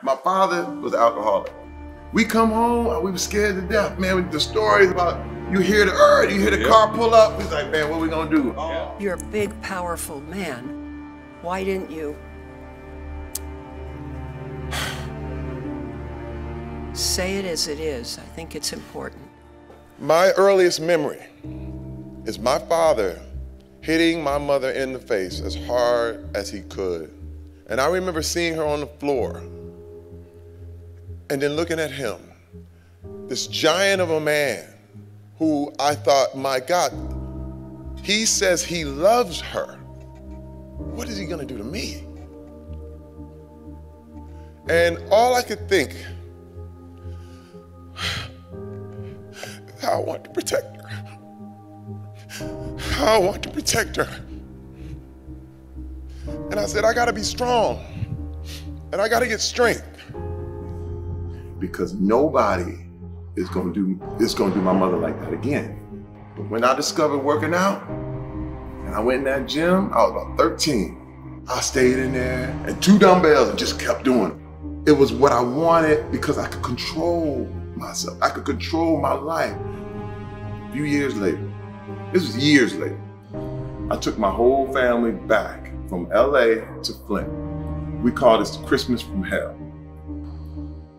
My father was an alcoholic. We come home, we were scared to death, man. The stories about you hear the car pull up. It's like, man, what we gonna do? Oh. You're a big, powerful man. Why didn't you say it as it is? I think it's important. My earliest memory is my father hitting my mother in the face as hard as he could. And I remember seeing her on the floor and then looking at him, this giant of a man who I thought, my God, he says he loves her. What is he gonna do to me? And all I could think, I want to protect her. I want to protect her. And I said, I gotta be strong. And I gotta get strength. Because nobody is gonna do my mother like that again. But when I discovered working out, and I went in that gym, I was about 13. I stayed in there and 2 dumbbells and just kept doing it. It was what I wanted because I could control myself. I could control my life. A few years later, this was years later, I took my whole family back from LA to Flint. We call this Christmas from hell.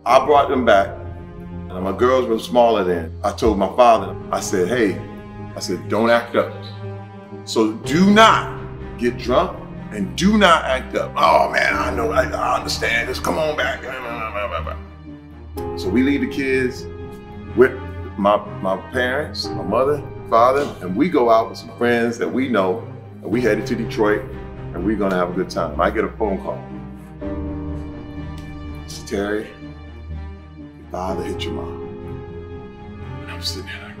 I brought them back, and my girls were smaller then. I told my father, I said, hey, don't act up. So do not get drunk and do not act up. Oh man, I know, I understand this, come on back. So we leave the kids with my parents, my mother, father, and we go out with some friends that we know, and we headed to Detroit, and we're gonna have a good time. I get a phone call. Mr. Terry, your father hit your mom. And I'm sitting there like,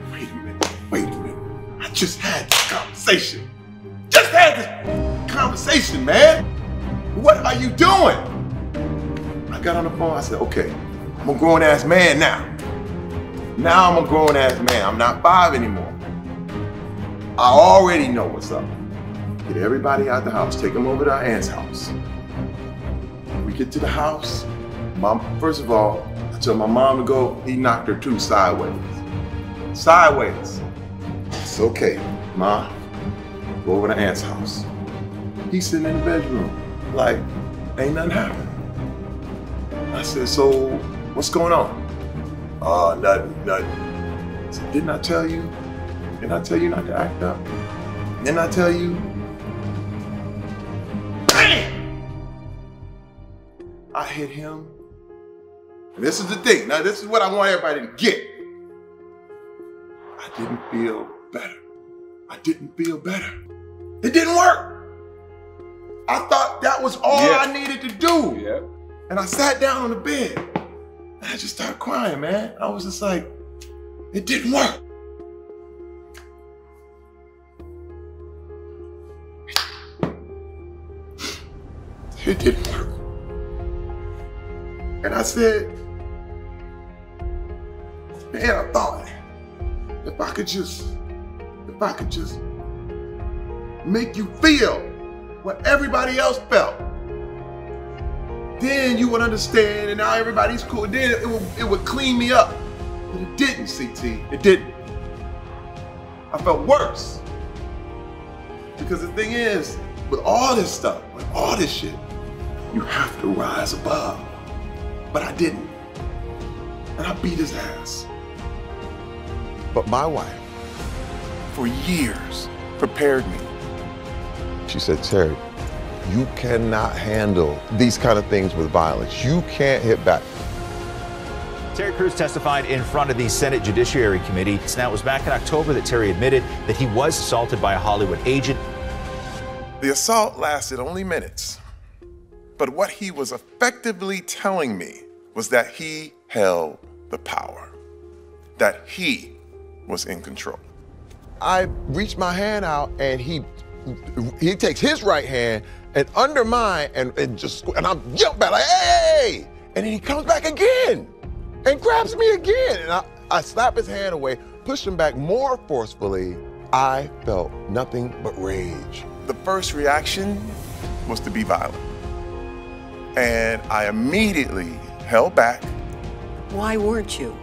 wait a minute. I just had this conversation. Just had this conversation, man. What are you doing? I got on the phone, I said, okay, I'm a grown ass man now. Now I'm a grown ass man. I'm not 5 anymore. I already know what's up. Get everybody out the house, take them over to our aunt's house. We get to the house, first of all, I tell my mom to go, he knocked her too sideways. Sideways. It's okay, Ma, go over to aunt's house. He's sitting in the bedroom, like, ain't nothing happened. I said, so what's going on? Nothing. I said, didn't I tell you? Didn't I tell you not to act up? Didn't I tell you? Bam! I hit him. And this is the thing. Now, this is what I want everybody to get. I didn't feel better. I didn't feel better. It didn't work. I thought that was all I needed to do. Yeah. And I sat down on the bed. And I just started crying, man. I was just like, it didn't work. It didn't work. And I said, man, I thought if I could just make you feel what everybody else felt, then you would understand, and now everybody's cool. Then it would clean me up. But it didn't, CT. It didn't. I felt worse. Because the thing is, with all this stuff, with all this shit, you have to rise above. But I didn't. And I beat his ass. But my wife, for years, prepared me. She said, Terry, you cannot handle these kind of things with violence. You can't hit back. Terry Crews testified in front of the Senate Judiciary Committee. Now, it was back in October that Terry admitted that he was assaulted by a Hollywood agent. The assault lasted only minutes, but what he was effectively telling me was that he held the power, that he was in control. I reached my hand out and he takes his right hand and under mine and I'm jump back like, hey! And then he comes back again and grabs me again. And I slap his hand away, push him back more forcefully. I felt nothing but rage. The first reaction was to be violent. And I immediately held back. Why weren't you?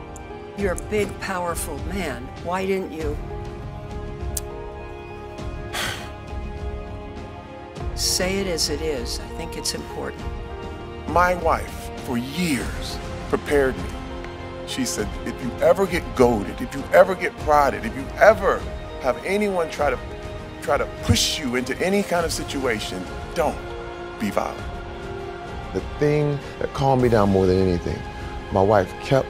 You're a big, powerful man. Why didn't you? Say it as it is. I think it's important. My wife, for years, prepared me. She said, if you ever get goaded, if you ever get prodded, if you ever have anyone try to push you into any kind of situation, don't be violent. The thing that calmed me down more than anything, my wife kept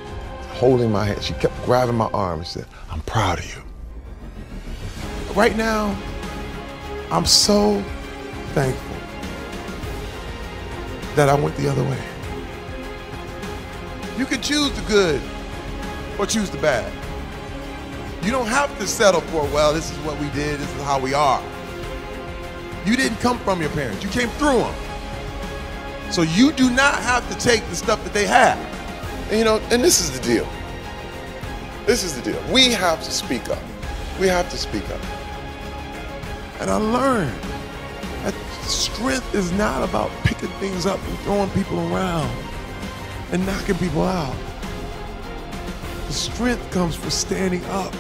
holding my hand. She kept grabbing my arm and said, I'm proud of you. Right now, I'm so thankful that I went the other way. You can choose the good or choose the bad. You don't have to settle for, well, this is what we did, this is how we are. You didn't come from your parents, you came through them. So you do not have to take the stuff that they have. And, you know, and this is the deal. This is the deal. We have to speak up. We have to speak up. And I learned that strength is not about picking things up and throwing people around and knocking people out. The strength comes from standing up